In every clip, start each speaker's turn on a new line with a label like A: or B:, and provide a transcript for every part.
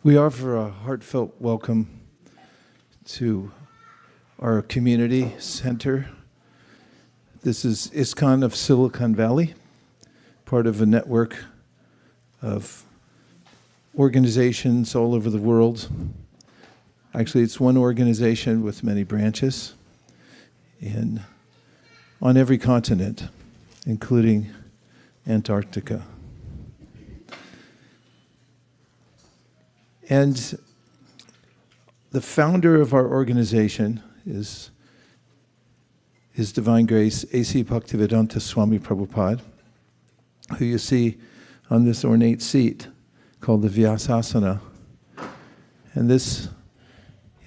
A: We offer a heartfelt welcome to our community center. This is ISKCON of Silicon Valley, part of a network of organizations all over the world. Actually, it's one organization with many branches on every continent, including Antarctica. And the founder of our organization is His Divine Grace, A.C. Bhaktivedanta Swami Prabhupada, who you see on this ornate seat called the Vyasasana. And this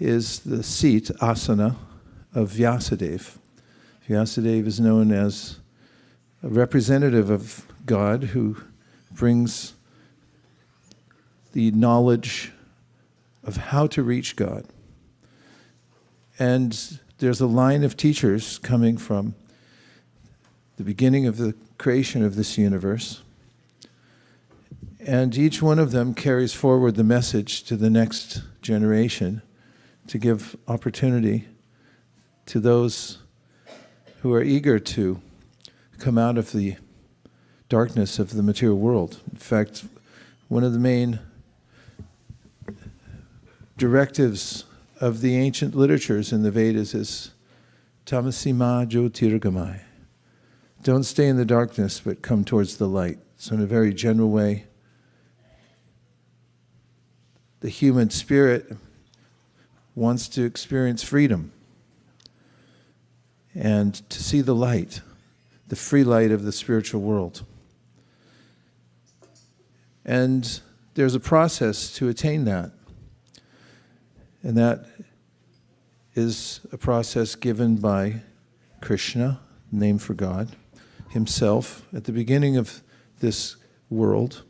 A: is the seat, asana, of Vyasadeva. Vyasadeva is known as a representative of God who brings the knowledge of how to reach God. And there's a line of teachers coming from the beginning of the creation of this universe. And each one of them carries forward the message to the next generation to give opportunity to those who are eager to come out of the darkness of the material world. In fact, one of the main directives of the ancient literatures in the Vedas is tamasima jyotirgamaya. Don't stay in the darkness, but come towards the light. So in a very general way, the human spirit wants to experience freedom and to see the light, the free light of the spiritual world. And there's a process to attain that. And that is a process given by Kṛṣna, name for God, himself at the beginning of this world,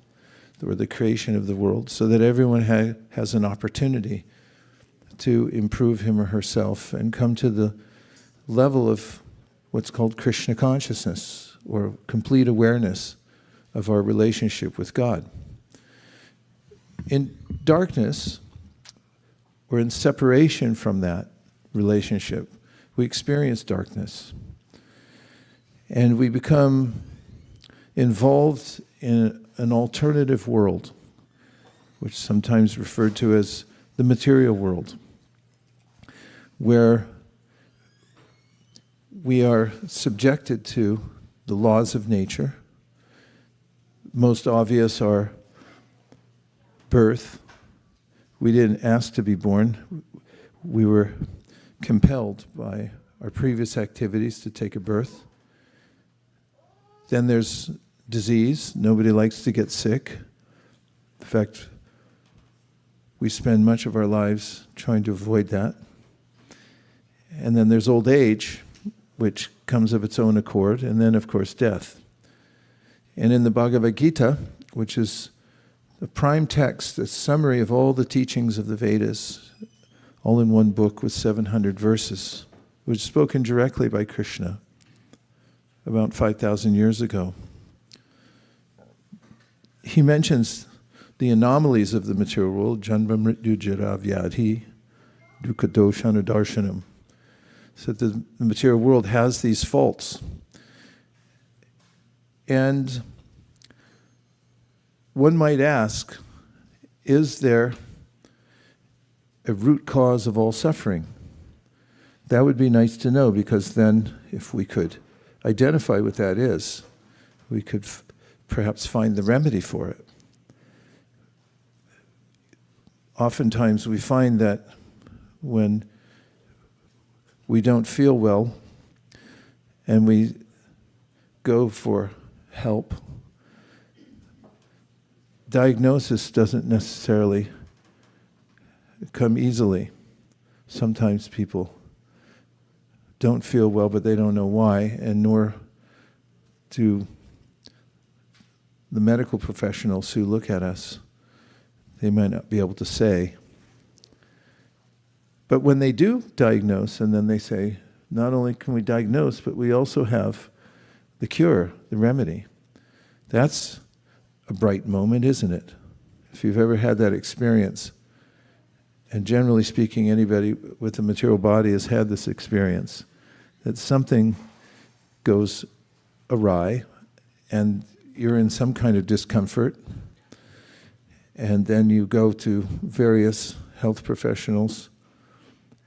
A: or the creation of the world, so that everyone has an opportunity to improve him or herself and come to the level of what's called Krishna consciousness, or complete awareness of our relationship with God. In darkness, or in separation from that relationship, we experience darkness. And we become involved in an alternative world, which is sometimes referred to as the material world, where we are subjected to the laws of nature. Most obvious are birth. We didn't ask to be born. We were compelled by our previous activities to take a birth. Then there's disease. Nobody likes to get sick. In fact, we spend much of our lives trying to avoid that. And then there's old age, which comes of its own accord, and then, of course, death. And in the Bhagavad-Gita, which is the prime text, a summary of all the teachings of the Vedas, all in one book with 700 verses, which was spoken directly by Kṛṣna about 5,000 years ago. He mentions the anomalies of the material world, janma mrityu jara vyadhi dukkha doshana darshanam. So the material world has these faults. And one might ask, is there a root cause of all suffering? That would be nice to know, because then if we could identify what that is, we could perhaps find the remedy for it. Oftentimes we find that when we don't feel well and we go for help, diagnosis doesn't necessarily come easily. Sometimes people don't feel well, but they don't know why, and nor do the medical professionals who look at us. They might not be able to say. But when they do diagnose, and then they say, not only can we diagnose, but we also have the cure, the remedy. That's a bright moment, isn't it? if you've ever had that experience, and generally speaking, anybody with a material body has had this experience, that something goes awry and you're in some kind of discomfort, and then you go to various health professionals,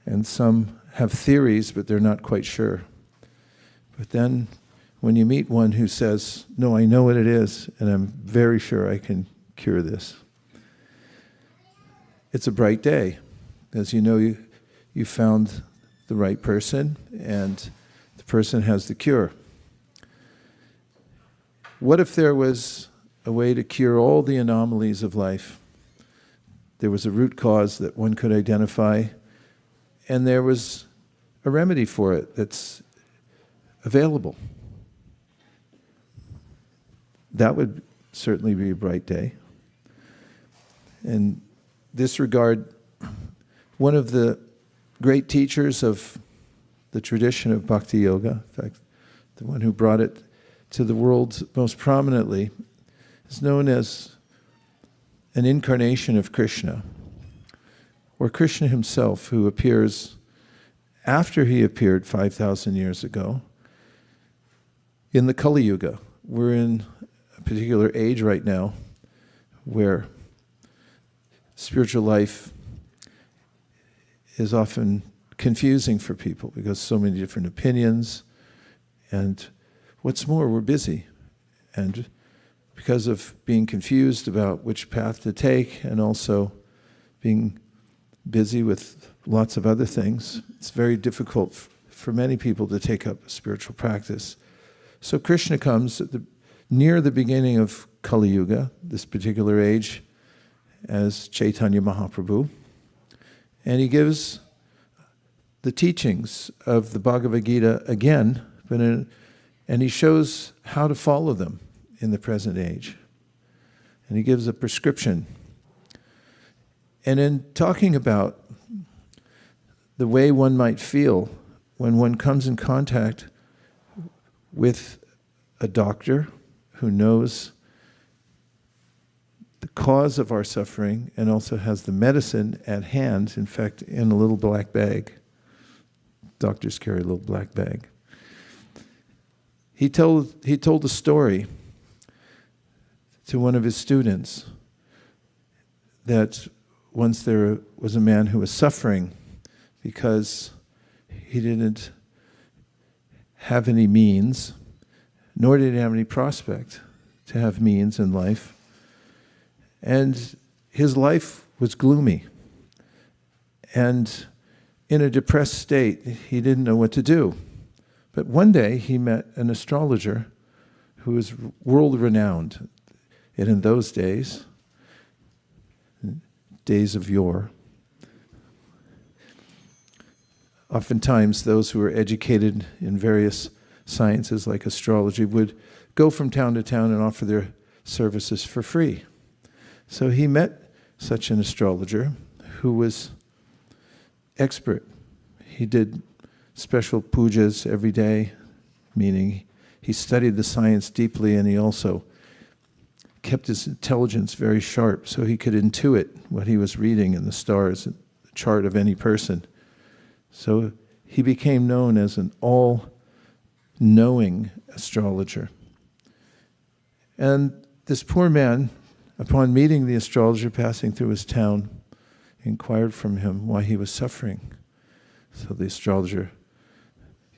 A: and some have theories, but they're not quite sure. But then when you meet one who says, no, I know what it is, and I'm very sure I can cure this, it's a bright day, because you know you found the right person, and the person has the cure. What if there was a way to cure all the anomalies of life? There was a root cause that one could identify, and there was a remedy for it that's available. That would certainly be a bright day. In this regard, one of the great teachers of the tradition of Bhakti Yoga, in fact, the one who brought it to the world most prominently, is known as an incarnation of Krishna, or Krishna himself, who appears after he appeared 5,000 years ago in the Kali Yuga. We're in a particular age right now where spiritual life is often confusing for people because so many different opinions, and what's more, we're busy. And because of being confused about which path to take, and also being busy with lots of other things, it's very difficult for many people to take up a spiritual practice. So Krishna comes near the beginning of Kali Yuga, this particular age, as Caitanya Mahāprabhu, and he gives the teachings of the Bhagavad-Gita again, and he shows how to follow them in the present age. And he gives a prescription. And in talking about the way one might feel when one comes in contact with a doctor who knows the cause of our suffering and also has the medicine at hand, in fact, in a little black bag. Doctors carry a little black bag. He told a story to one of his students that once there was a man who was suffering because he didn't have any means, nor did he have any prospect to have means in life. And his life was gloomy. And in a depressed state, he didn't know what to do. But one day he met an astrologer who was world-renowned. And in those days of yore, oftentimes those who were educated in various sciences like astrology would go from town to town and offer their services for free. So he met such an astrologer who was expert. He did special pujas every day, meaning he studied the science deeply, and he also kept his intelligence very sharp so he could intuit what he was reading in the stars, the chart of any person. So he became known as an all-knowing astrologer. And this poor man, upon meeting the astrologer passing through his town, inquired from him why he was suffering. So the astrologer,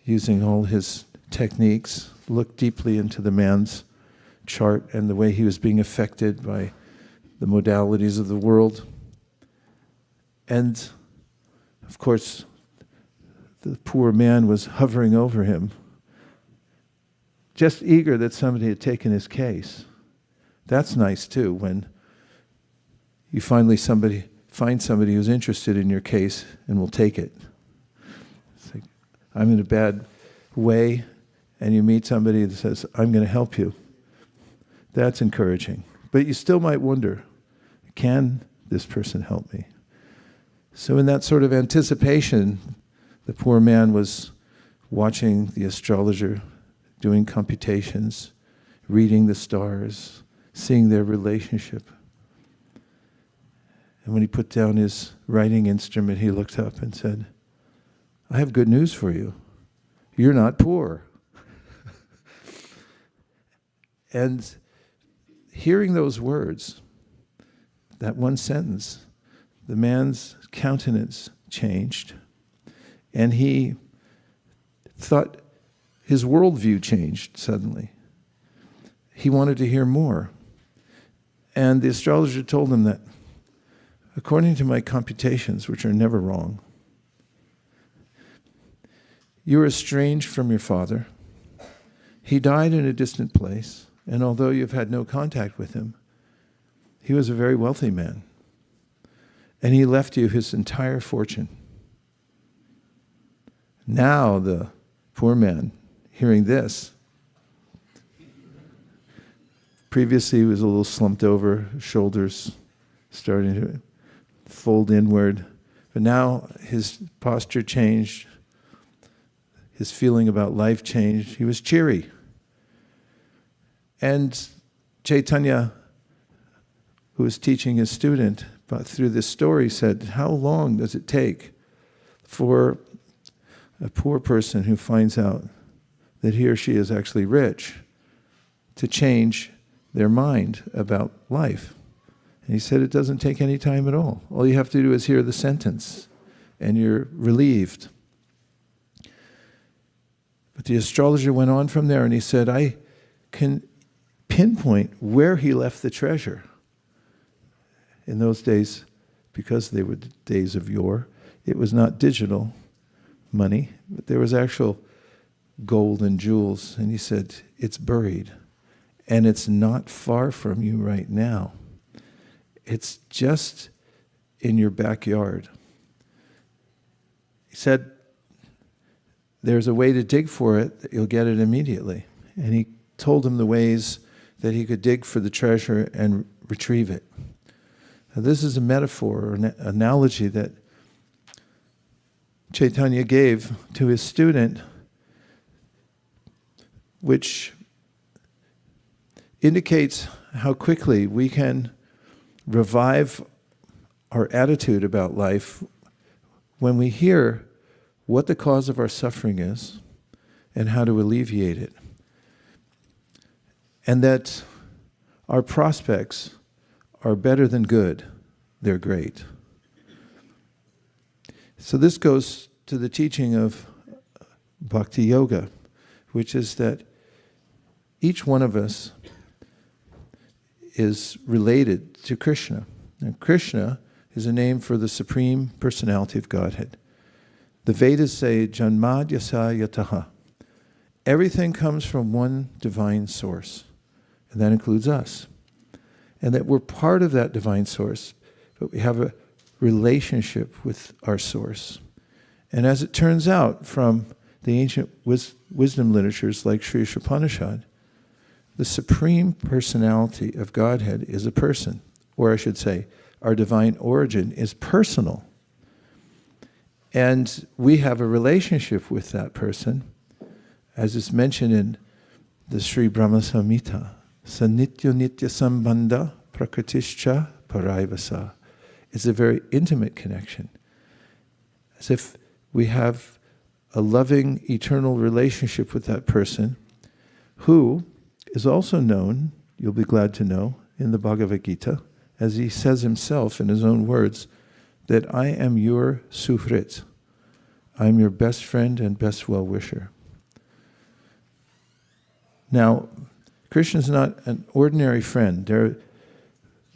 A: using all his techniques, looked deeply into the man's chart and the way he was being affected by the modalities of the world. And, of course, the poor man was hovering over him, just eager that somebody had taken his case. That's nice, too, when you finally find somebody who's interested in your case and will take it. It's like, I'm in a bad way, and you meet somebody that says, I'm going to help you. That's encouraging. But you still might wonder, can this person help me? So in that sort of anticipation, the poor man was watching the astrologer doing computations, reading the stars, seeing their relationship. And when he put down his writing instrument, he looked up and said, I have good news for you. You're not poor. And hearing those words, that one sentence, the man's countenance changed, and he thought his worldview changed suddenly. He wanted to hear more. And the astrologer told him that, according to my computations, which are never wrong, you are estranged from your father. He died in a distant place, and although you've had no contact with him, he was a very wealthy man. And he left you his entire fortune. Now the poor man, hearing this, previously he was a little slumped over, shoulders starting to fold inward. But now his posture changed. His feeling about life changed. He was cheery. And Caitanya, who was teaching his student, but through this story said, how long does it take for a poor person who finds out that he or she is actually rich to change their mind about life? And he said it doesn't take any time at all. All you have to do is hear the sentence and you're relieved. But the astrologer went on from there and he said, I can pinpoint where he left the treasure. In those days, because they were the days of yore, it was not digital money, but there was actual gold and jewels. And he said, it's buried. And it's not far from you right now. It's just in your backyard. He said, there's a way to dig for it that you'll get it immediately. And he told him the ways that he could dig for the treasure and retrieve it. Now, this is a metaphor or an analogy that Caitanya gave to his student, which indicates how quickly we can revive our attitude about life when we hear what the cause of our suffering is and how to alleviate it. And that our prospects are better than good, they're great. So this goes to the teaching of Bhakti Yoga, which is that each one of us is related to Krishna. And Krishna is a name for the Supreme Personality of Godhead. The Vedas say, Janmadhyasa yataha. Everything comes from one divine source, and that includes us. And that we're part of that divine source, but we have a relationship with our source. And as it turns out from the ancient wisdom literatures like Śrī Īśopaniṣad, the Supreme Personality of Godhead is a person, or I should say, our divine origin is personal. And we have a relationship with that person, as is mentioned in the Sri Brahma Samhita. Sanityo nitya sambandha prakritischa paraivasa. It's a very intimate connection. As if we have a loving, eternal relationship with that person who is also known, you'll be glad to know, in the Bhagavad-Gita, as he says himself in his own words, that I am your suhrit. I'm your best friend and best well-wisher. Now, Krishna is not an ordinary friend. There are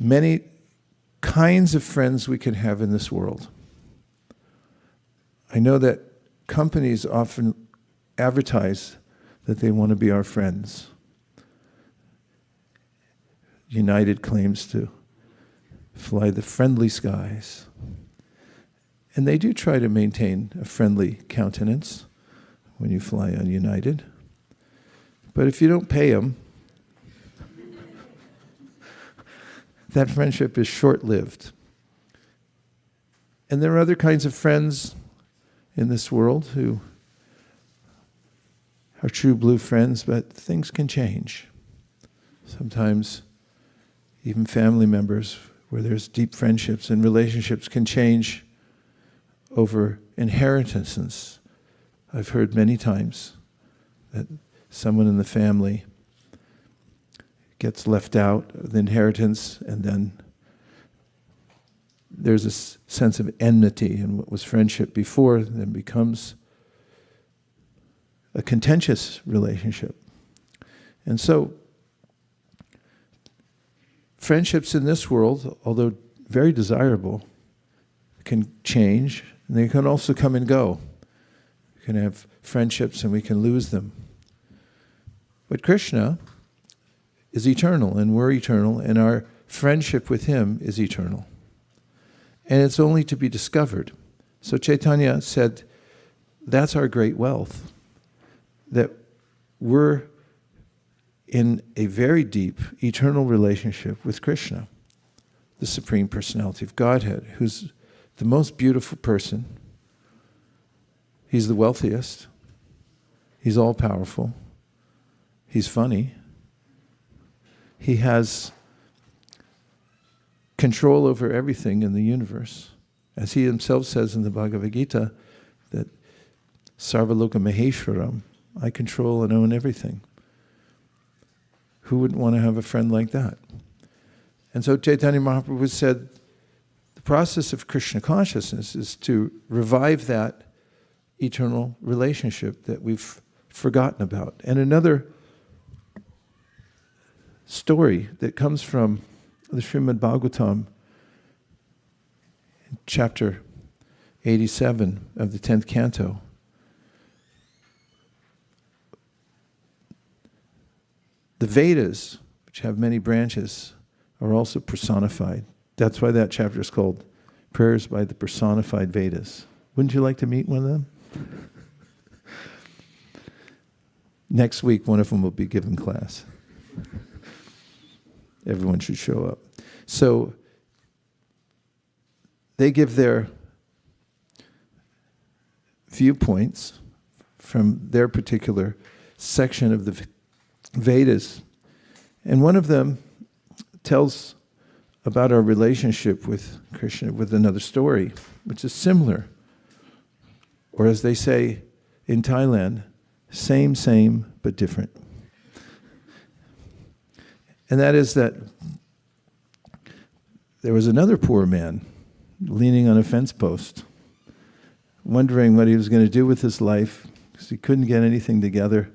A: many kinds of friends we can have in this world. I know that companies often advertise that they want to be our friends. United claims to fly the friendly skies. And they do try to maintain a friendly countenance when you fly on United. But if you don't pay them, that friendship is short-lived. And there are other kinds of friends in this world who are true blue friends, but things can change. Sometimes even family members where there's deep friendships, and relationships can change over inheritances. I've heard many times that someone in the family gets left out of the inheritance, and then there's a sense of enmity, and what was friendship before then becomes a contentious relationship. And so, friendships in this world, although very desirable, can change, and they can also come and go. We can have friendships and we can lose them. But Krishna is eternal, and we're eternal, and our friendship with him is eternal. And it's only to be discovered. So Caitanya said, that's our great wealth, that we're in a very deep, eternal relationship with Krishna, the Supreme Personality of Godhead, who's the most beautiful person. He's the wealthiest. He's all-powerful. He's funny. He has control over everything in the universe. As he himself says in the Bhagavad-Gita, that sarva-loka maheshwaram, I control and own everything. Who wouldn't want to have a friend like that? And so Caitanya Mahāprabhu said, the process of Krishna consciousness is to revive that eternal relationship that we've forgotten about. And another story that comes from the Srimad Bhagavatam, in chapter 87 of the 10th canto. The Vedas, which have many branches, are also personified. That's why that chapter is called Prayers by the Personified Vedas. Wouldn't you like to meet one of them? Next week, one of them will be given class. Everyone should show up. So they give their viewpoints from their particular section of the Vedas. And one of them tells about our relationship with Krishna with another story, which is similar. Or as they say in Thailand, same, but different. And that is that there was another poor man leaning on a fence post, wondering what he was going to do with his life because he couldn't get anything together.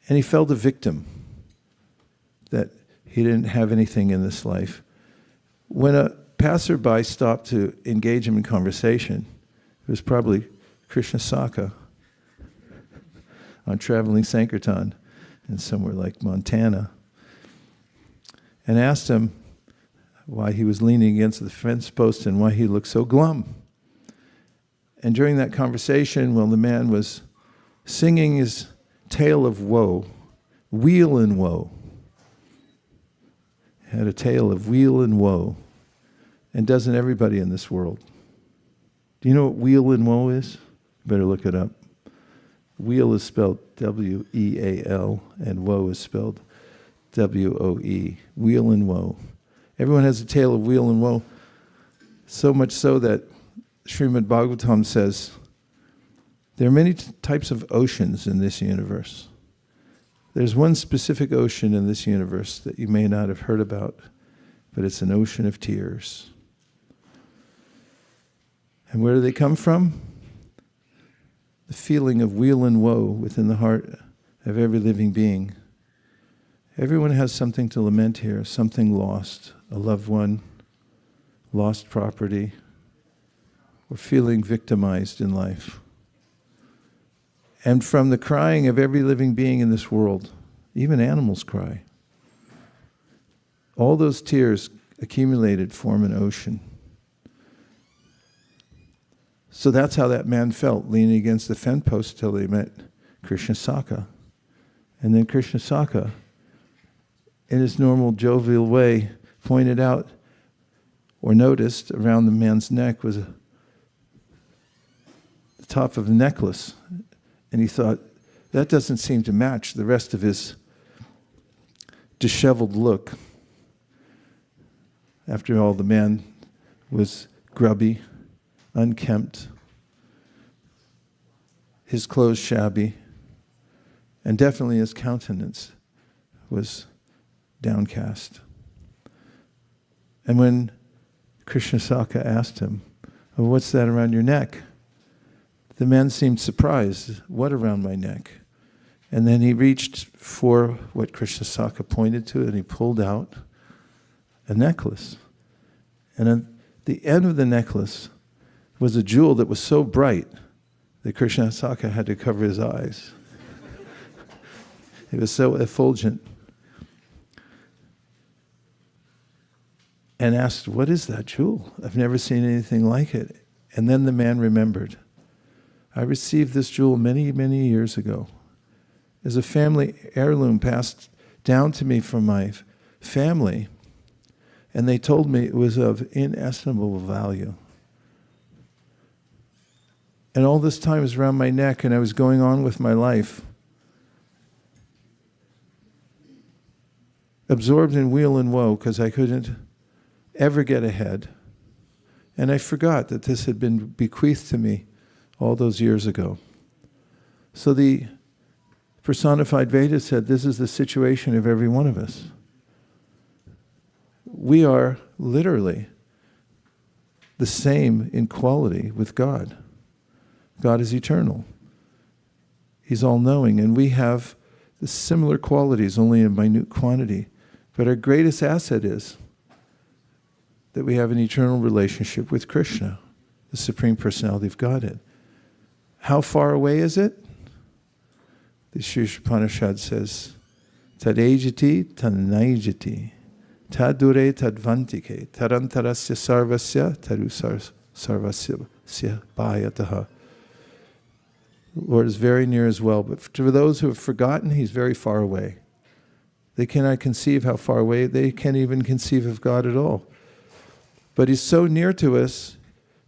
A: And he felt a victim that he didn't have anything in this life. When a passerby stopped to engage him in conversation, it was probably Krishna Saka on traveling Sankirtan in somewhere like Montana, and asked him why he was leaning against the fence post and why he looked so glum. And during that conversation, while the man was singing his tale of woe, weal and woe, had a tale of weal and woe, and doesn't everybody in this world? Do you know what weal and woe is? Better look it up. Weal is spelled W-E-A-L, and woe is spelled W-O-E. Weal and woe. Everyone has a tale of weal and woe, so much so that Srimad Bhagavatam says there are many types of oceans in this universe. There's one specific ocean in this universe that you may not have heard about, but it's an ocean of tears. And where do they come from? The feeling of weal and woe within the heart of every living being. Everyone has something to lament here, something lost, a loved one, lost property, or feeling victimized in life. And from the crying of every living being in this world, even animals cry. All those tears accumulated form an ocean. So that's how that man felt, leaning against the fence post till he met Krishna Saka. And then Krishna Saka, in his normal jovial way, pointed out or noticed around the man's neck was the top of a necklace. And he thought, that doesn't seem to match the rest of his disheveled look. After all, the man was grubby, unkempt, his clothes shabby, and definitely his countenance was downcast. And when Krishnasaka asked him, "Oh, what's that around your neck?" the man seemed surprised. "What around my neck?" And then he reached for what Krishnasaka pointed to, and he pulled out a necklace. And at the end of the necklace was a jewel that was so bright that Krishnasaka had to cover his eyes. It was so effulgent. And asked, "What is that jewel? I've never seen anything like it." And then the man remembered, "I received this jewel many, many years ago as a family heirloom passed down to me from my family, and they told me it was of inestimable value. And all this time it was around my neck, and I was going on with my life, absorbed in weal and woe because I couldn't ever get ahead. And I forgot that this had been bequeathed to me all those years ago." So the personified Veda said, this is the situation of every one of us. We are literally the same in quality with God. God is eternal. He's all-knowing, and we have the similar qualities, only in minute quantity. But our greatest asset is that we have an eternal relationship with Krishna, the Supreme Personality of Godhead. How far away is it? The Śrī Īśopaniṣad says, "Tadejati tanajati, tadure tadvantike, tarantarasya sarvasya, taru sarvasya bhayataha." The Lord is very near as well, but for those who have forgotten, He's very far away. They cannot conceive how far away, they can't even conceive of God at all. But He's so near to us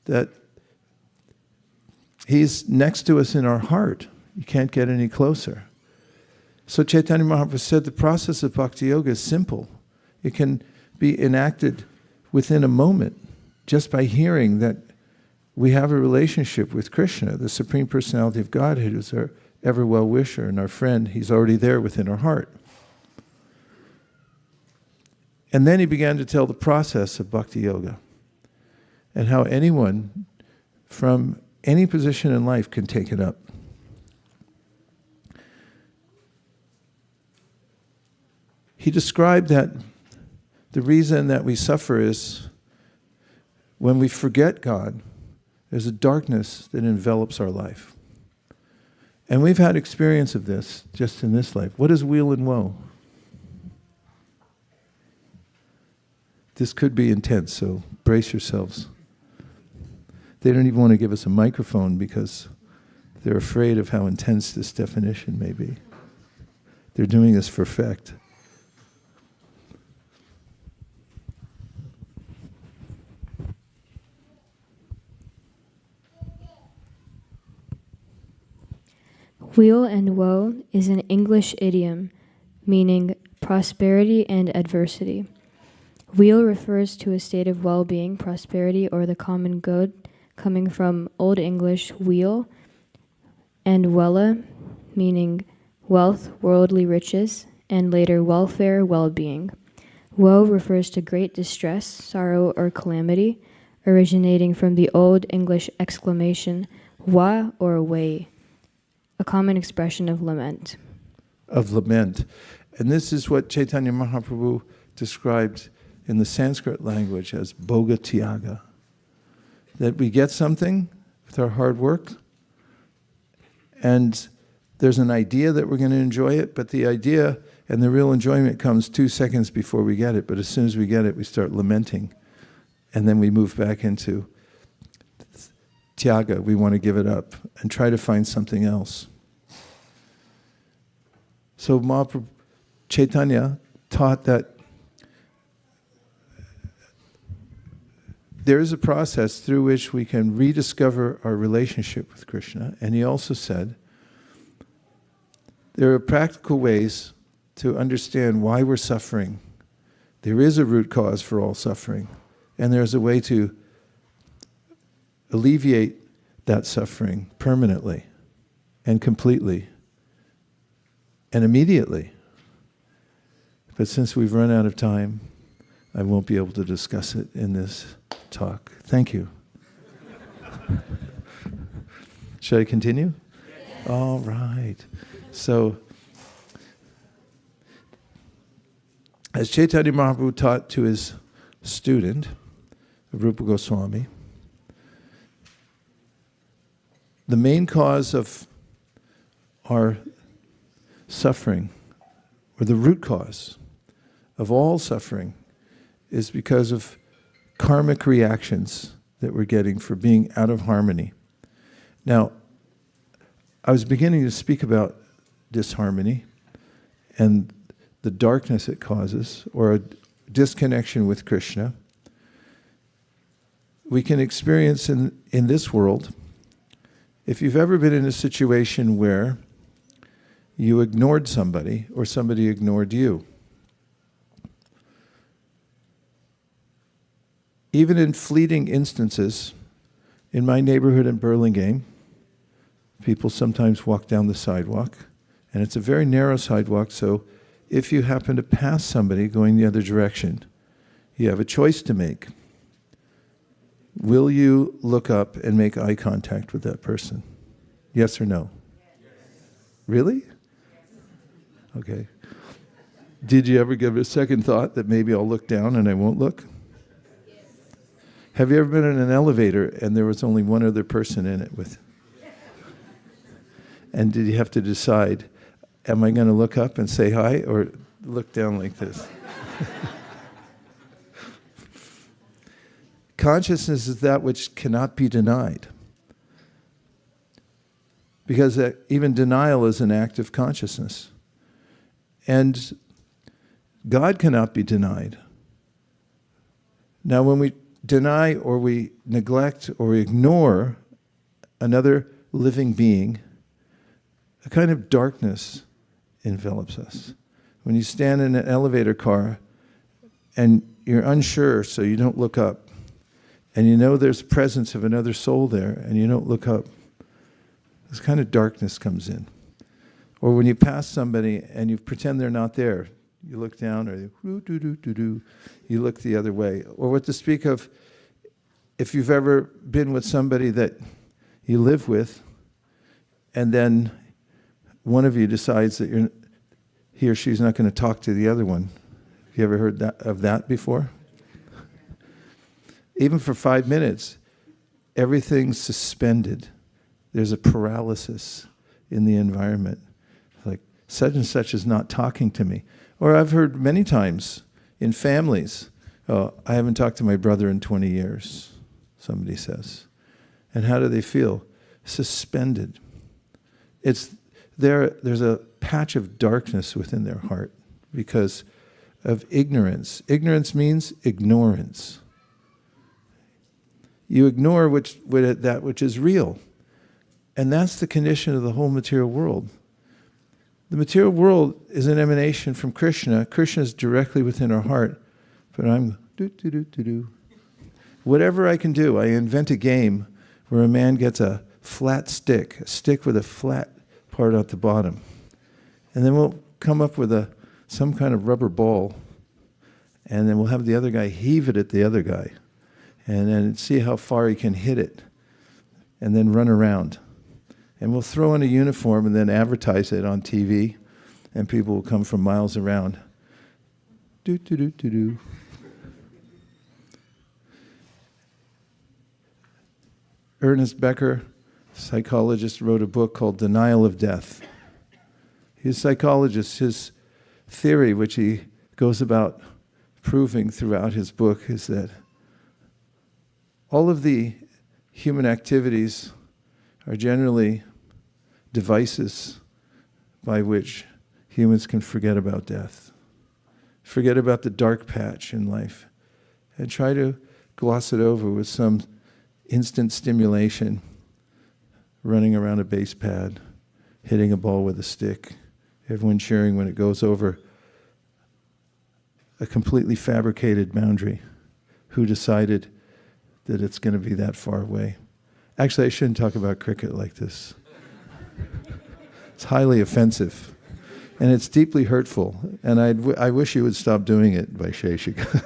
A: that He's next to us in our heart. You can't get any closer. So Caitanya Mahāprabhu said the process of Bhakti Yoga is simple. It can be enacted within a moment just by hearing that we have a relationship with Kṛṣna, the Supreme Personality of Godhead, who's our ever well-wisher and our friend. He's already there within our heart. And then he began to tell the process of Bhakti Yoga and how anyone from any position in life can take it up. He described that the reason that we suffer is when we forget God, there's a darkness that envelops our life. And we've had experience of this just in this life. What is weal and woe? This could be intense, so brace yourselves. They don't even want to give us a microphone because they're afraid of how intense this definition may be. They're doing this for effect.
B: Weal and woe is an English idiom meaning prosperity and adversity. Weal refers to a state of well-being, prosperity, or the common good, coming from Old English weal, and wella, meaning wealth, worldly riches, and later welfare, well-being. Woe refers to great distress, sorrow, or calamity, originating from the Old English exclamation, wa or way, a common expression of lament.
A: Of lament. And this is what Caitanya Mahāprabhu described in the Sanskrit language as bhoga tyaga. That we get something with our hard work, and there's an idea that we're going to enjoy it, but the idea and the real enjoyment comes 2 seconds before we get it. But as soon as we get it, we start lamenting. And then we move back into tyaga. We want to give it up and try to find something else. So Mahaprabhu Caitanya taught that there is a process through which we can rediscover our relationship with Kṛṣna. And he also said there are practical ways to understand why we're suffering, there is a root cause for all suffering, and there's a way to alleviate that suffering permanently and completely and immediately. But since we've run out of time, I won't be able to discuss it in this talk. Thank you. Should I continue? Yes. All right. So, as Caitanya Mahāprabhu taught to his student, Rūpa Gosvāmī, the main cause of our suffering, or the root cause of all suffering, is because of karmic reactions that we're getting for being out of harmony. Now, I was beginning to speak about disharmony and the darkness it causes, or a disconnection with Krishna. We can experience in this world, if you've ever been in a situation where you ignored somebody or somebody ignored you. Even in fleeting instances, in my neighborhood in Burlingame, people sometimes walk down the sidewalk, and it's a very narrow sidewalk, so if you happen to pass somebody going the other direction, you have a choice to make. Will you look up and make eye contact with that person? Yes or no? Yes. Really? Okay. Did you ever give it a second thought that maybe I'll look down and I won't look? Yes. Have you ever been in an elevator and there was only one other person in it with? And did you have to decide, am I going to look up and say hi or look down like this? Consciousness is that which cannot be denied. Because even denial is an act of consciousness. And God cannot be denied. Now, when we deny or we neglect or we ignore another living being, a kind of darkness envelops us. When you stand in an elevator car and you're unsure, so you don't look up, and you know there's presence of another soul there, and you don't look up, this kind of darkness comes in. Or when you pass somebody and you pretend they're not there, you look down, or you look the other way. Or what to speak of, if you've ever been with somebody that you live with, and then one of you decides that he or she's not going to talk to the other one. Have you ever heard of that before? Even for 5 minutes, everything's suspended. There's a paralysis in the environment. Like, such and such is not talking to me. Or I've heard many times in families, oh, I haven't talked to my brother in 20 years, somebody says. And how do they feel? Suspended. There's a patch of darkness within their heart because of ignorance. Ignorance means ignorance. You ignore that which is real. And that's the condition of the whole material world. The material world is an emanation from Kṛṣna. Kṛṣna is directly within our heart. But I'm do. Whatever I can do, I invent a game where a man gets a flat stick, a stick with a flat part at the bottom. And then we'll come up with some kind of rubber ball, and then we'll have the other guy heave it at the other guy, and then see how far he can hit it, and then run around. And we'll throw in a uniform and then advertise it on TV, and people will come from miles around. Do. Ernest Becker, psychologist, wrote a book called Denial of Death. He's a psychologist. His theory, which he goes about proving throughout his book, is that all of the human activities are generally devices by which humans can forget about death, forget about the dark patch in life, and try to gloss it over with some instant stimulation, running around a base pad, hitting a ball with a stick, everyone cheering when it goes over a completely fabricated boundary. Who decided that it's going to be that far away? Actually, I shouldn't talk about cricket like this. It's highly offensive. And it's deeply hurtful. And I wish you would stop doing it, Vaisesika.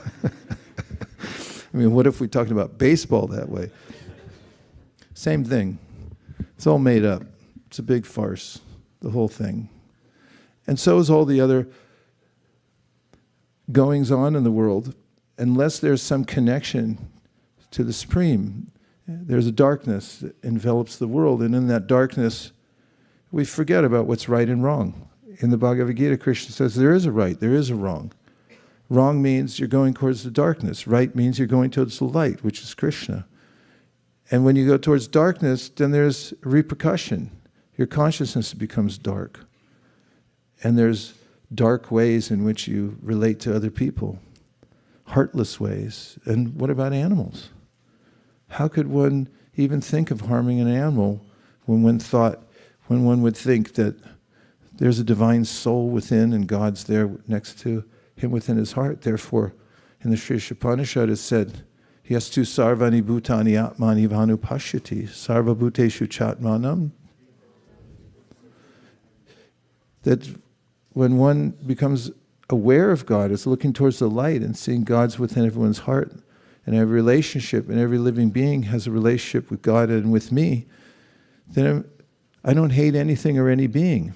A: I mean, what if we talked about baseball that way? Same thing. It's all made up. It's a big farce, the whole thing. And so is all the other goings on in the world. Unless there's some connection to the Supreme, there's a darkness that envelops the world. And in that darkness, we forget about what's right and wrong. In the Bhagavad-Gita, Krishna says there is a right, there is a wrong. Wrong means you're going towards the darkness. Right means you're going towards the light, which is Krishna. And when you go towards darkness, then there's repercussion. Your consciousness becomes dark. And there's dark ways in which you relate to other people. Heartless ways. And what about animals? How could one even think of harming an animal when one would think that there's a divine soul within and God's there next to him within his heart? Therefore, in the Śrī Īśopaniṣad it said, Yastu sarvāṇi bhūtāny ātmany evānupaśyati, sarva-bhūteṣu cātmānaṁ. That when one becomes aware of God, is looking towards the light and seeing God's within everyone's heart, and every relationship and every living being has a relationship with God and with me, then I don't hate anything or any being.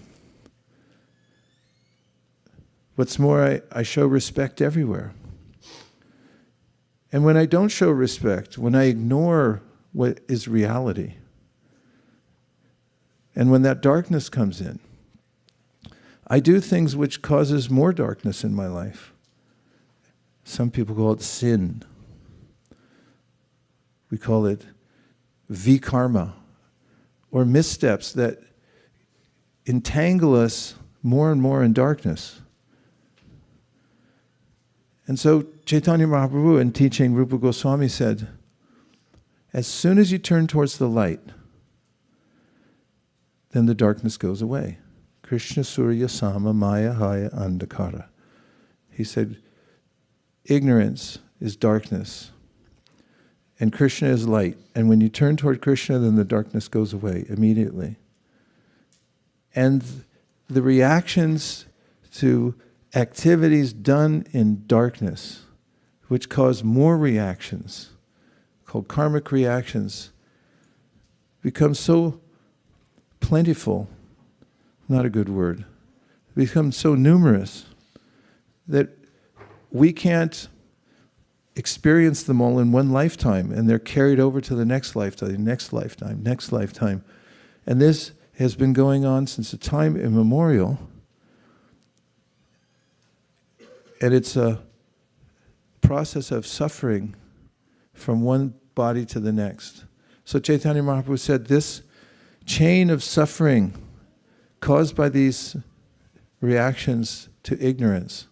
A: What's more, I show respect everywhere. And when I don't show respect, when I ignore what is reality, and when that darkness comes in, I do things which causes more darkness in my life. Some people call it sin. We call it vikarma, or missteps that entangle us more and more in darkness. And so Caitanya Mahāprabhu, in teaching Rūpa Gosvāmī, said, as soon as you turn towards the light, then the darkness goes away. Krishna, sūrya, sama, māyā, haya, andhakāra. He said, ignorance is darkness, and Krishna is light. And when you turn toward Krishna, then the darkness goes away immediately. And the reactions to activities done in darkness, which cause more reactions, called karmic reactions, become so plentiful, not a good word, become so numerous that we can't experience them all in one lifetime, and they're carried over to the next lifetime, next lifetime, next lifetime. And this has been going on since a time immemorial. And it's a process of suffering from one body to the next. So Caitanya Mahāprabhu said this chain of suffering caused by these reactions to ignorance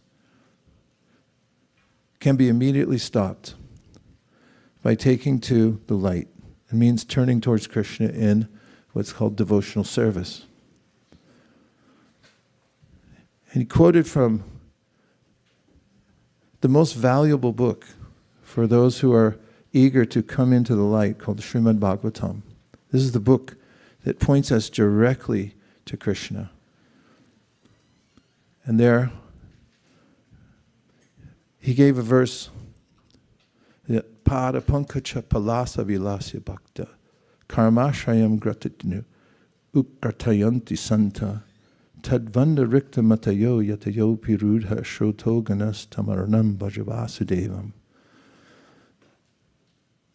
A: can be immediately stopped by taking to the light. It means turning towards Krishna in what's called devotional service. And he quoted from the most valuable book for those who are eager to come into the light, called the Śrīmad Bhagavatam. This is the book that points us directly to Krishna. And there, he gave a verse, Pada pankacha palasa vilasya bhakta, karmashrayam gratitnu, ukratayanti santa, tadvanda rikta matayo yatayo pirudha shroto ganas tamaranam bhajavasudevam.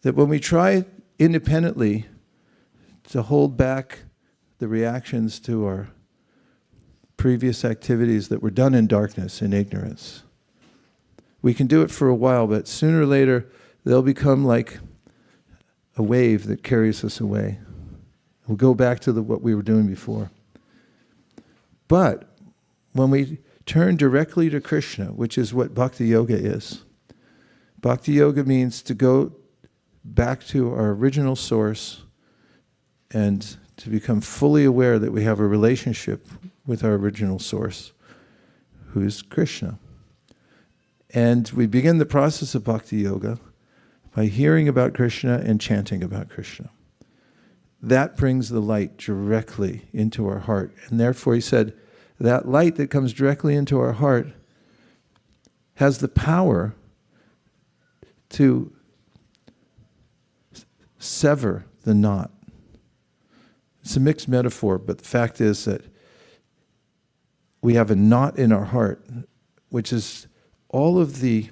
A: That when we try independently to hold back the reactions to our previous activities that were done in darkness, in ignorance, we can do it for a while, but sooner or later they'll become like a wave that carries us away. We'll go back to what we were doing before. But when we turn directly to Krishna, which is what Bhakti Yoga is, Bhakti Yoga means to go back to our original source and to become fully aware that we have a relationship with our original source, who is Krishna. And we begin the process of bhakti yoga by hearing about Krishna and chanting about Krishna. That brings the light directly into our heart. And therefore he said, that light that comes directly into our heart has the power to sever the knot. It's a mixed metaphor, but the fact is that we have a knot in our heart, which is all of the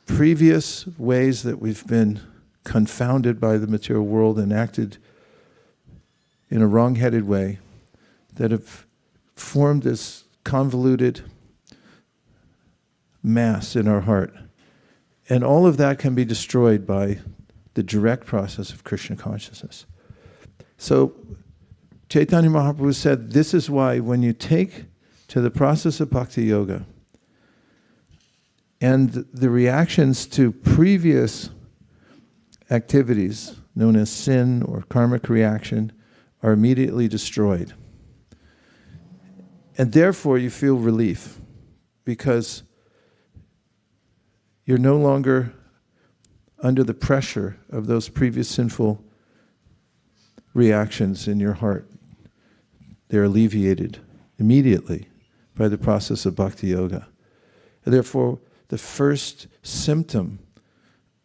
A: previous ways that we've been confounded by the material world and acted in a wrong-headed way that have formed this convoluted mass in our heart. And all of that can be destroyed by the direct process of Krishna consciousness. So Caitanya Mahāprabhu said, this is why when you take to the process of bhakti yoga and the reactions to previous activities known as sin or karmic reaction are immediately destroyed. And therefore you feel relief because you're no longer under the pressure of those previous sinful reactions in your heart. They're alleviated immediately by the process of bhakti yoga. And therefore, the first symptom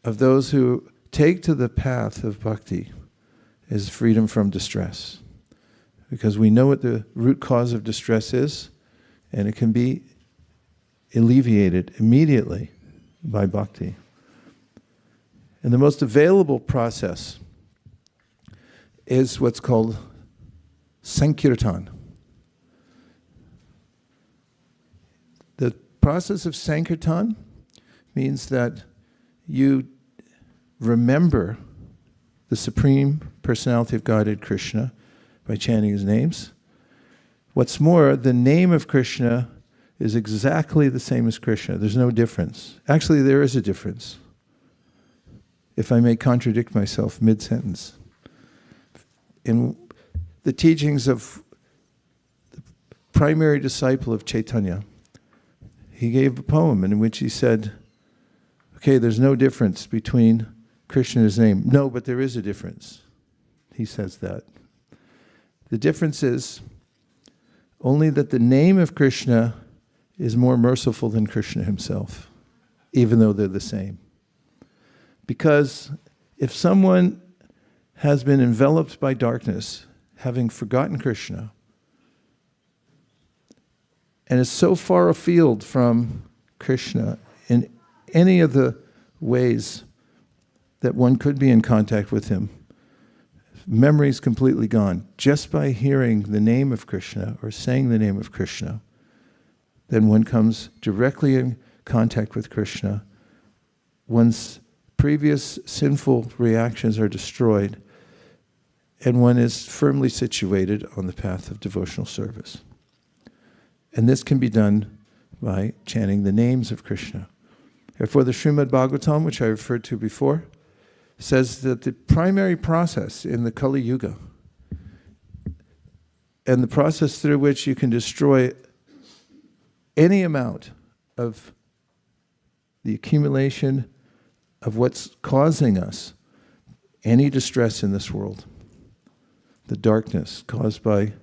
A: of those who take to the path of bhakti is freedom from distress. Because we know what the root cause of distress is, and it can be alleviated immediately by bhakti. And the most available process is what's called sankirtan. The process of sankirtan means that you remember the Supreme Personality of Godhead, Krsna, by chanting his names. What's more, the name of Krishna is exactly the same as Krishna. There's no difference. Actually, there is a difference. If I may contradict myself mid-sentence. In the teachings of the primary disciple of Caitanya, he gave a poem in which he said, okay, there's no difference between Krishna and his name. No, but there is a difference. He says that. The difference is only that the name of Krishna is more merciful than Krishna himself, even though they're the same. Because if someone has been enveloped by darkness, having forgotten Krishna, and is so far afield from Krishna in any of the ways that one could be in contact with him, memory is completely gone. Just by hearing the name of Krishna or saying the name of Krishna, then one comes directly in contact with Krishna. One's previous sinful reactions are destroyed, and one is firmly situated on the path of devotional service. And this can be done by chanting the names of Krishna. Therefore, the Srimad Bhagavatam, which I referred to before, says that the primary process in the Kali Yuga, and the process through which you can destroy any amount of the accumulation of what's causing us any distress in this world, the darkness caused by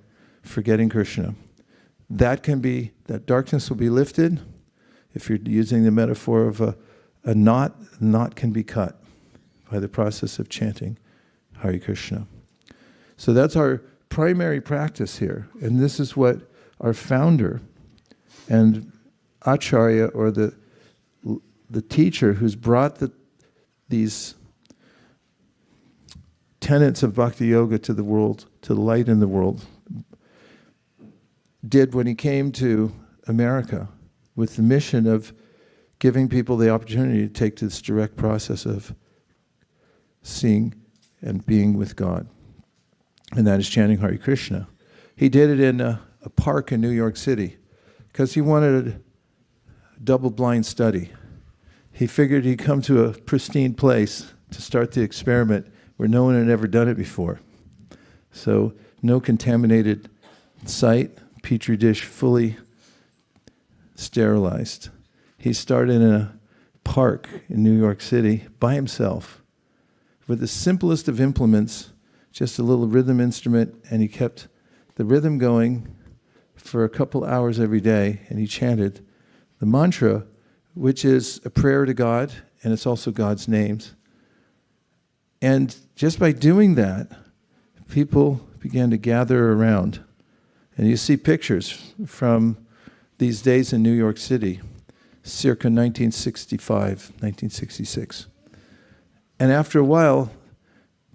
A: forgetting Krishna, that darkness will be lifted. If you're using the metaphor of a knot, the knot can be cut by the process of chanting Hare Krishna. So that's our primary practice here. And this is what our founder and Acharya, or the teacher who's brought these tenets of Bhakti Yoga to the world, to the light in the world, did when he came to America with the mission of giving people the opportunity to take to this direct process of seeing and being with God. And that is chanting Hare Krishna. He did it in a park in New York City because he wanted a double-blind study. He figured he'd come to a pristine place to start the experiment where no one had ever done it before. So no contaminated site, petri dish fully sterilized. He started in a park in New York City by himself with the simplest of implements, just a little rhythm instrument, and he kept the rhythm going for a couple hours every day, and he chanted the mantra, which is a prayer to God, and it's also God's names. And just by doing that, people began to gather around. And you see pictures from these days in New York City, circa 1965, 1966. And after a while,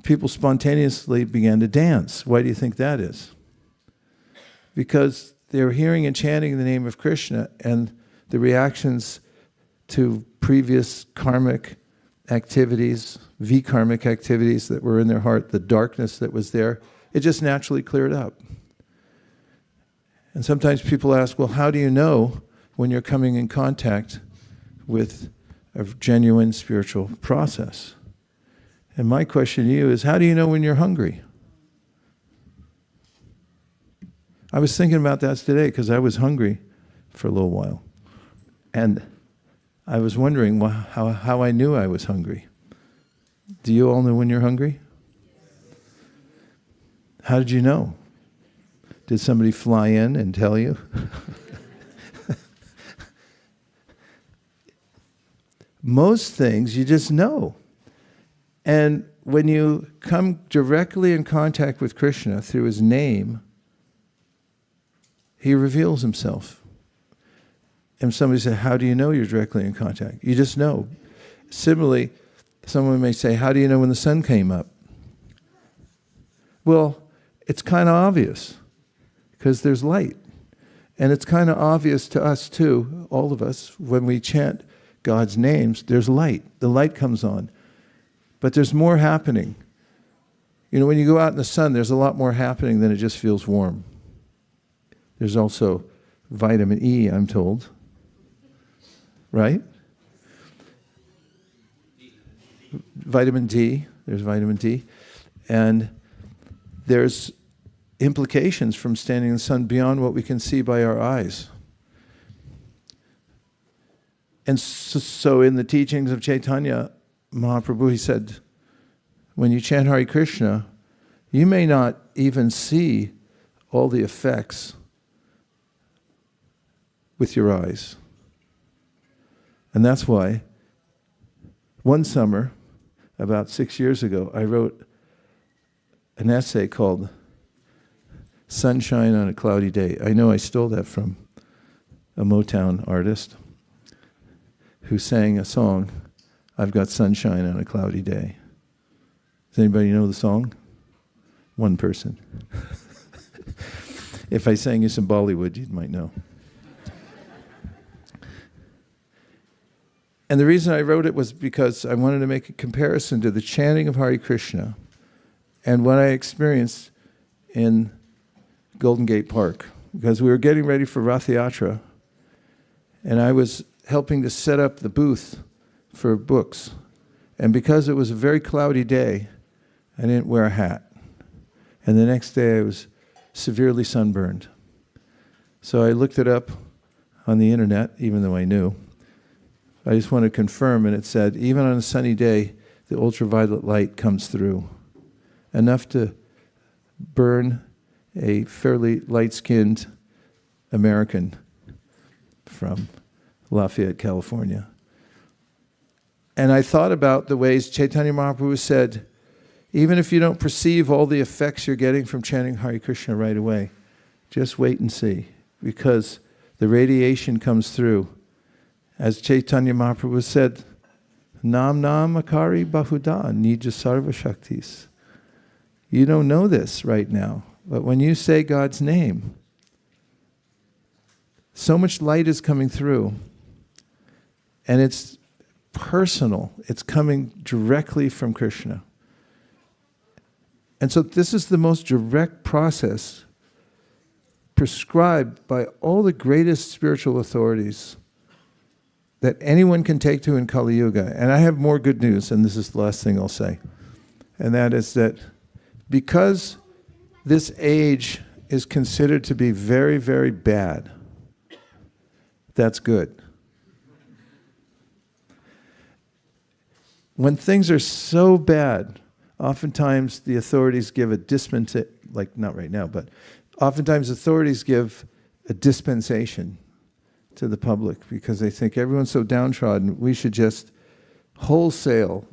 A: people spontaneously began to dance. Why do you think that is? Because they were hearing and chanting the name of Krishna, and the reactions to previous karmic activities, vikarmic activities that were in their heart, the darkness that was there, it just naturally cleared up. And sometimes people ask, well, how do you know when you're coming in contact with a genuine spiritual process? And my question to you is, how do you know when you're hungry? I was thinking about that today because I was hungry for a little while. And I was wondering how I knew I was hungry. Do you all know when you're hungry? How did you know? Did somebody fly in and tell you? Most things you just know. And when you come directly in contact with Krishna through his name, he reveals himself. And somebody said, how do you know you're directly in contact? You just know. Similarly, someone may say, how do you know when the sun came up? Well, it's kind of obvious because there's light. And it's kind of obvious to us too, all of us, when we chant God's names, there's light. The light comes on. But there's more happening. You know, when you go out in the sun, there's a lot more happening than it just feels warm. There's also vitamin E, I'm told. Right? Vitamin D. There's vitamin D. And there's implications from standing in the sun beyond what we can see by our eyes. And so in the teachings of Caitanya Mahāprabhu, he said, when you chant Hare Krishna, you may not even see all the effects with your eyes. And that's why one summer, about 6 years ago, I wrote an essay called Sunshine on a Cloudy Day. I know I stole that from a Motown artist who sang a song, I've Got Sunshine on a Cloudy Day. Does anybody know the song? One person. If I sang you some Bollywood, you might know. And the reason I wrote it was because I wanted to make a comparison to the chanting of Hare Krishna and what I experienced in Golden Gate Park. Because we were getting ready for Rath Yatra, and I was helping to set up the booth for books. And because it was a very cloudy day, I didn't wear a hat. And the next day I was severely sunburned. So I looked it up on the internet, even though I knew. I just want to confirm, and it said, even on a sunny day, the ultraviolet light comes through, enough to burn a fairly light-skinned American from Lafayette, California. And I thought about the ways Caitanya Mahāprabhu said, even if you don't perceive all the effects you're getting from chanting Hare Krishna right away, just wait and see, because the radiation comes through. As Caitanya Mahāprabhu said, Nam Nam Akari Bahuda Nija Sarva Shaktis. You don't know this right now, but when you say God's name, so much light is coming through, and it's personal. It's coming directly from Krishna. And so this is the most direct process prescribed by all the greatest spiritual authorities that anyone can take to in Kali Yuga. And I have more good news, and this is the last thing I'll say. And that is that because this age is considered to be very, very bad, that's good. when things are so bad, oftentimes the authorities give a dispensation, like not right now, but oftentimes authorities give a dispensation to the public because they think everyone's so downtrodden, we should just wholesale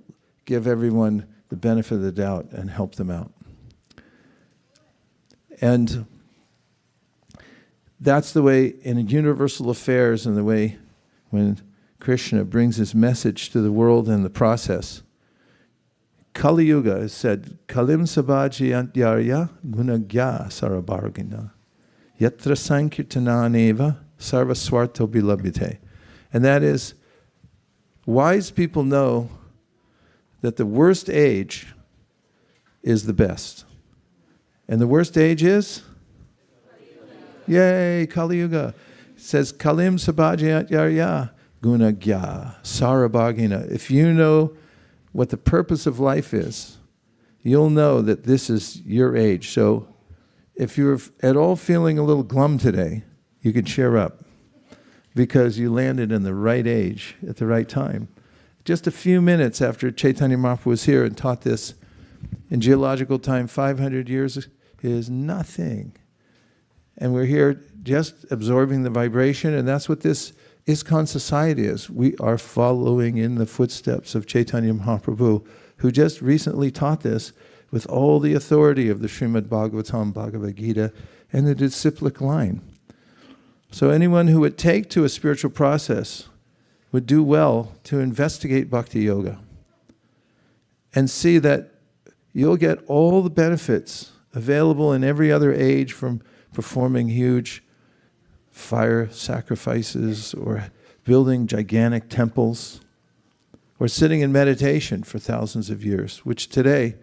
A: give everyone the benefit of the doubt and help them out. And that's the way in universal affairs and the way when Krishna brings his message to the world in the process. Kali Yuga is said, Kalim sabhajiyantyarya gunagya sarva-bhūteṣu yatra sankirtananeva sarva-swarto bilabhite. And that is, wise people know that the worst age is the best. And the worst age is? Yay, Kali Yuga. It says, Kalim sabhajiyantyarya gunagya sarva-bhūteṣu. If you know what the purpose of life is, you'll know that this is your age. So if you're at all feeling a little glum today, you can cheer up because you landed in the right age at the right time. Just a few minutes after Caitanya Mahāprabhu was here and taught this in geological time, 500 years is nothing. And we're here just absorbing the vibration, and that's what this ISKCON society is. We are following in the footsteps of Caitanya Mahāprabhu, who just recently taught this with all the authority of the Srimad Bhagavatam, Bhagavad-Gita, and the disciplic line. So anyone who would take to a spiritual process would do well to investigate Bhakti Yoga and see that you'll get all the benefits available in every other age, from performing huge fire sacrifices or building gigantic temples or sitting in meditation for thousands of years, which today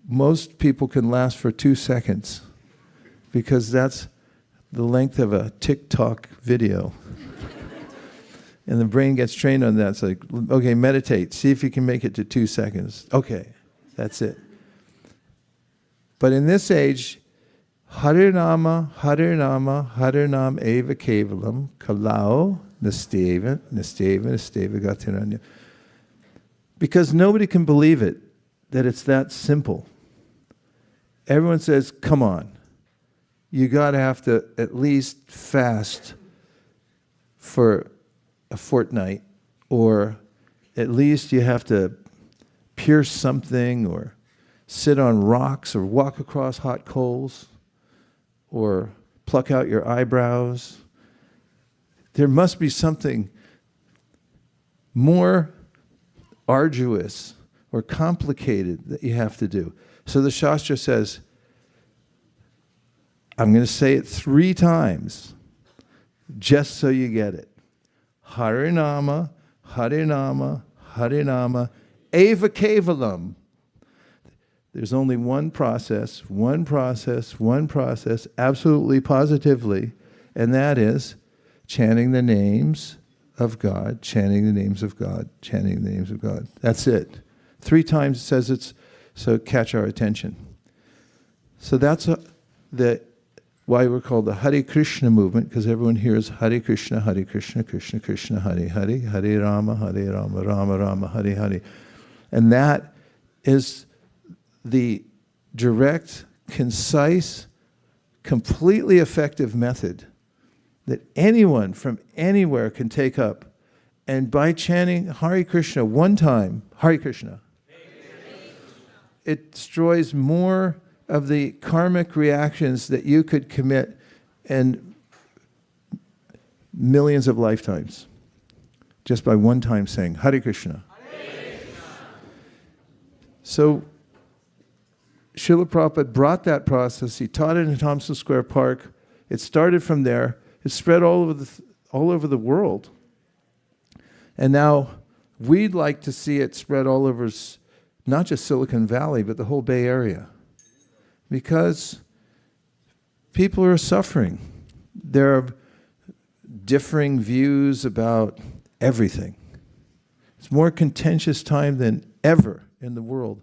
A: most people can last for 2 seconds because that's the length of a TikTok video. And the brain gets trained on that. It's like, okay, meditate. See if you can make it to 2 seconds. Okay, that's it. But in this age, Harinama, Harinama, Harinam eva kevalam, kalau, nasteva gatiranya. Because nobody can believe it, that it's that simple. Everyone says, come on, you got to have to at least fast for a fortnight, or at least you have to pierce something, or sit on rocks, or walk across hot coals, or pluck out your eyebrows. There must be something more arduous or complicated that you have to do. So the Shastra says, I'm going to say it 3 times, just so you get it. Harinama, Harinama, Harinama, eva kevalam. There's only one process, absolutely positively, and that is chanting the names of God, chanting the names of God, chanting the names of God. That's it. 3 times it says it's, so catch our attention. So that's why we're called the Hare Krishna movement, because everyone hears Hare Krishna, Krishna Krishna, Hare Hare, Hare Rama, Rama Rama, Hare Hare. And that is the direct, concise, completely effective method that anyone from anywhere can take up. And by chanting Hare Krishna 1 time, Hare Krishna, it destroys more of the karmic reactions that you could commit in millions of lifetimes just by 1 time saying Hare Krishna. Hare Krishna. So Srila Prabhupada brought that process. He taught it in Thompson Square Park. It started from there. It spread all over the world. And now we'd like to see it spread all over, not just Silicon Valley, but the whole Bay Area. Because people are suffering. There are differing views about everything. It's more contentious time than ever in the world,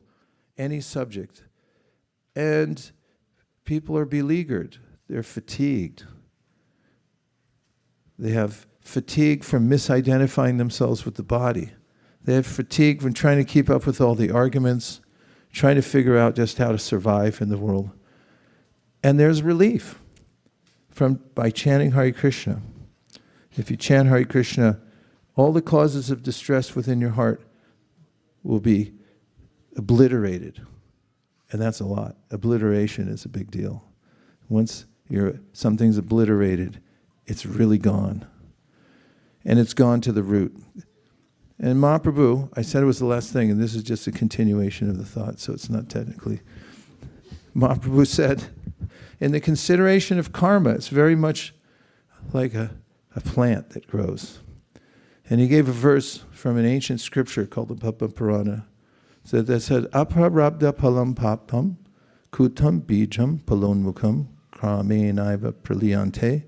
A: any subject. And people are beleaguered. They're fatigued. They have fatigue from misidentifying themselves with the body. They have fatigue from trying to keep up with all the arguments, trying to figure out just how to survive in the world. And there's relief by chanting Hare Krishna. If you chant Hare Krishna, all the causes of distress within your heart will be obliterated. And that's a lot. Obliteration is a big deal. Once something's obliterated, it's really gone. And it's gone to the root. And Mahaprabhu, I said it was the last thing, and this is just a continuation of the thought, so it's not technically. Mahaprabhu said, in the consideration of karma, it's very much like a plant that grows. And he gave a verse from an ancient scripture called the Padma Purana that said, Aprarabdha palam papam kutam bijam palonmukham kramenaiva praliyante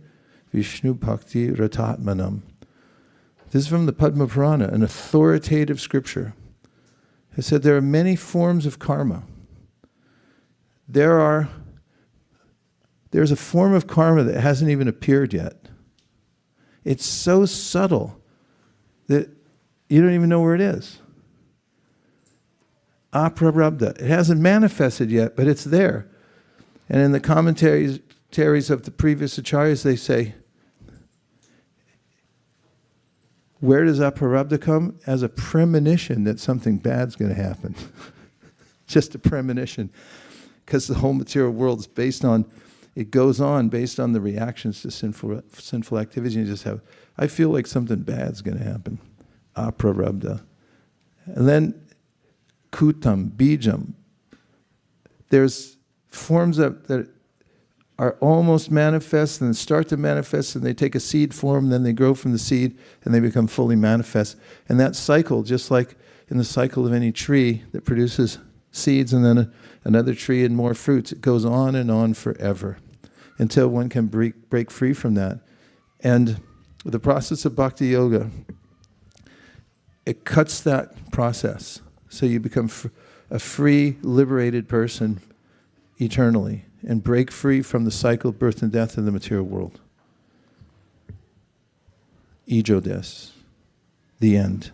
A: vishnu bhakti ratatmanam. This is from the Padma Purana, an authoritative scripture. It said there are many forms of karma. There's a form of karma that hasn't even appeared yet. It's so subtle that you don't even know where it is. Aprarabdha. It hasn't manifested yet, but it's there. And in the commentaries of the previous acharyas, they say, where does aprarabdha come? As a premonition that something bad's going to happen. Just a premonition. Because the whole material world is based on the reactions to sinful activities. You just have, I feel like something bad's going to happen. Aprarabdha. And then kutam, bijam. There's forms that are almost manifest and start to manifest, and they take a seed form, then they grow from the seed and they become fully manifest. And that cycle, just like in the cycle of any tree that produces seeds and then another tree and more fruits, it goes on forever until one can break free from that. And the process of bhakti yoga, it cuts that process. So you become a free, liberated person eternally and break free from the cycle of birth and death in the material world. Ijo desu, the end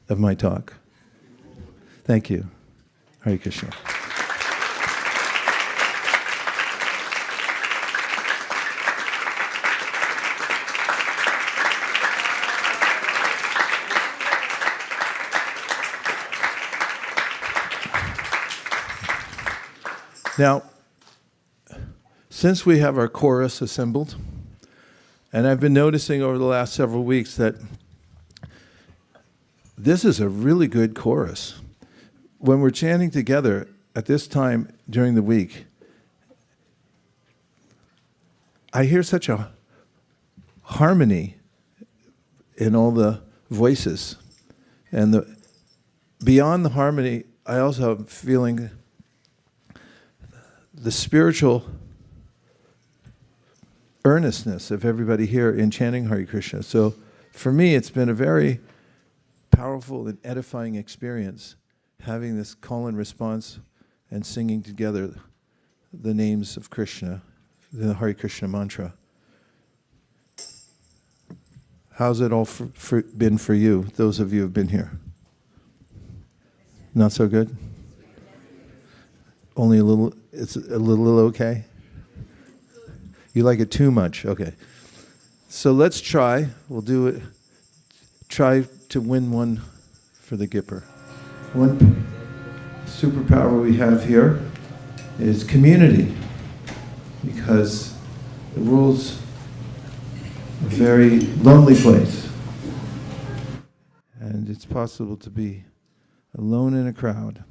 A: of my talk. Thank you. Hare Krishna. Now, since we have our chorus assembled, and I've been noticing over the last several weeks that this is a really good chorus. When we're chanting together at this time during the week, I hear such a harmony in all the voices. And beyond the harmony, I also have feeling the spiritual earnestness of everybody here in chanting Hare Krishna. So for me, it's been a very powerful and edifying experience having this call and response and singing together the names of Krishna, the Hare Krishna mantra. How's it all been for you, those of you who have been here? Not so good? Only a little, it's a little okay? You like it too much? Okay. So let's try. We'll do it. Try to win one for the Gipper. One superpower we have here is community, because the world's a very lonely place. And it's possible to be alone in a crowd.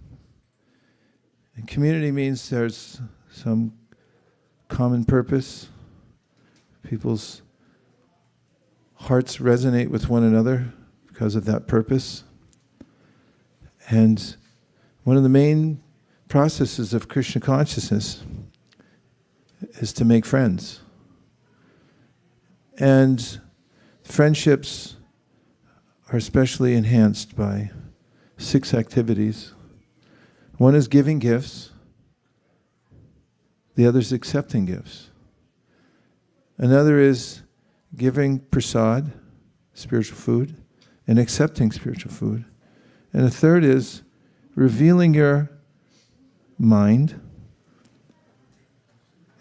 A: And community means there's some common purpose. People's hearts resonate with one another because of that purpose. And one of the main processes of Krishna consciousness is to make friends. And friendships are especially enhanced by 6 activities. One is giving gifts. The other is accepting gifts. Another is giving prasad, spiritual food, and accepting spiritual food. And the third is revealing your mind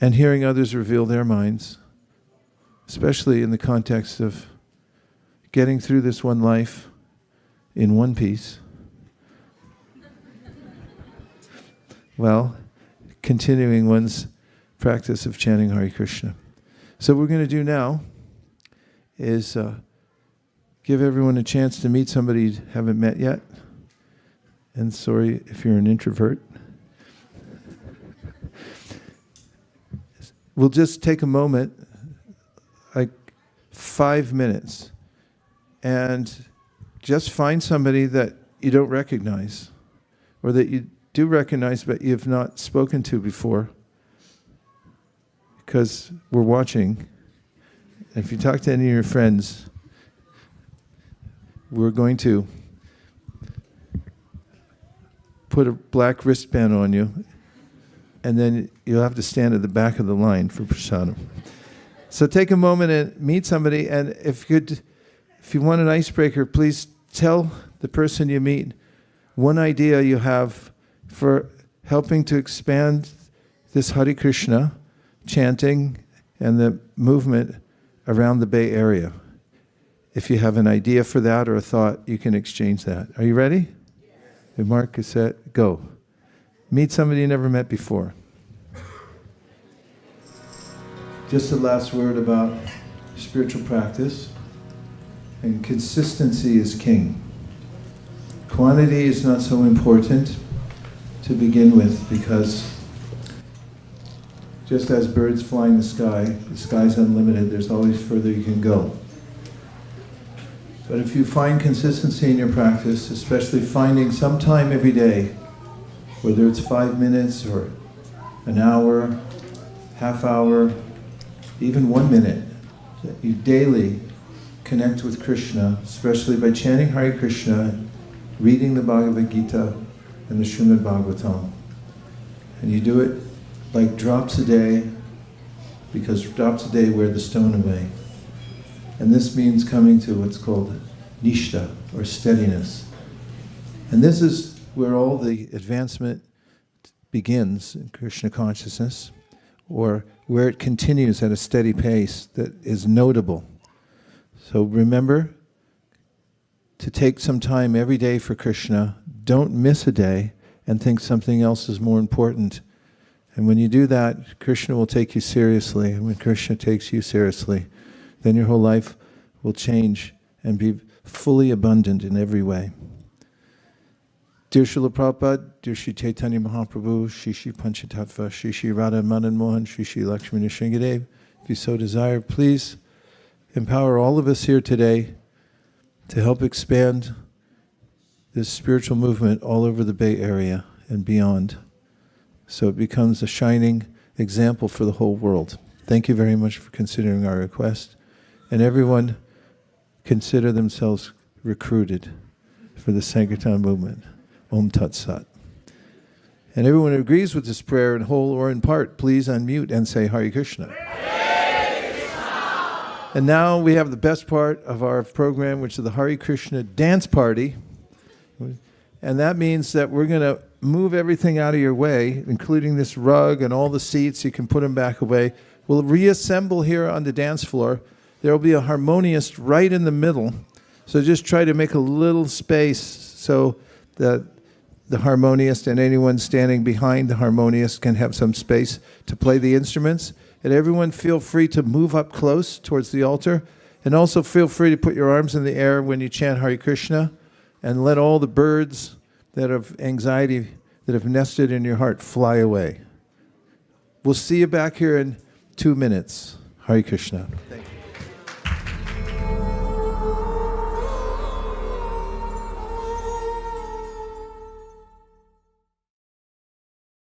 A: and hearing others reveal their minds, especially in the context of getting through this one life in one piece. Well, continuing one's practice of chanting Hare Krishna. So what we're going to do now is give everyone a chance to meet somebody you haven't met yet. And sorry if you're an introvert. We'll just take a moment, like 5 minutes, and just find somebody that you don't recognize, or that you do recognize but you have not spoken to before, because we're watching. If you talk to any of your friends, we're going to put a black wristband on you, and then you'll have to stand at the back of the line for prasadam. So take a moment and meet somebody, and if you want an icebreaker, please tell the person you meet one idea you have for helping to expand this Hare Krishna chanting and the movement around the Bay Area. If you have an idea for that or a thought, you can exchange that. Are you ready? Yes. Mark is set, go. Meet somebody you never met before. Just the last word about spiritual practice. And consistency is king. Quantity is not so important to begin with, because just as birds fly in the sky's unlimited, there's always further you can go. But if you find consistency in your practice, especially finding some time every day, whether it's 5 minutes or an hour, half hour, even 1 minute, that you daily connect with Krishna, especially by chanting Hare Krishna, reading the Bhagavad-Gita and the Śrīmad Bhagavatam. And you do it like drops a day, because drops a day wear the stone away. And this means coming to what's called nishtha, or steadiness. And this is where all the advancement begins in Krishna consciousness, or where it continues at a steady pace that is notable. So remember to take some time every day for Krishna. Don't miss a day and think something else is more important. And when you do that, Krishna will take you seriously. And when Krishna takes you seriously, then your whole life will change and be fully abundant in every way. Dear Srila Prabhupada, dear Śrī Caitanya Mahāprabhu, Śrī Panchatattva, Śrī Radha Madan Mohan, Śrī Lakshmi Nrsingadev, if you so desire, please empower all of us here today to help expand this spiritual movement all over the Bay Area and beyond, so it becomes a shining example for the whole world. Thank you very much for considering our request. And everyone consider themselves recruited for the Sankirtan movement. Om Tat Sat. And everyone who agrees with this prayer in whole or in part, please unmute and say Hare Krishna. Hare Krishna. And now we have the best part of our program, which is the Hare Krishna dance party. And that means that we're going to move everything out of your way, including this rug and all the seats. You can put them back away. We'll reassemble here on the dance floor. There will be a harmoniist right in the middle. So just try to make a little space so that the harmoniist and anyone standing behind the harmoniist can have some space to play the instruments. And everyone feel free to move up close towards the altar. And also feel free to put your arms in the air when you chant Hare Krishna. And let all the birds that have anxiety, that have nested in your heart, fly away. We'll see you back here in 2 minutes. Hare Krishna.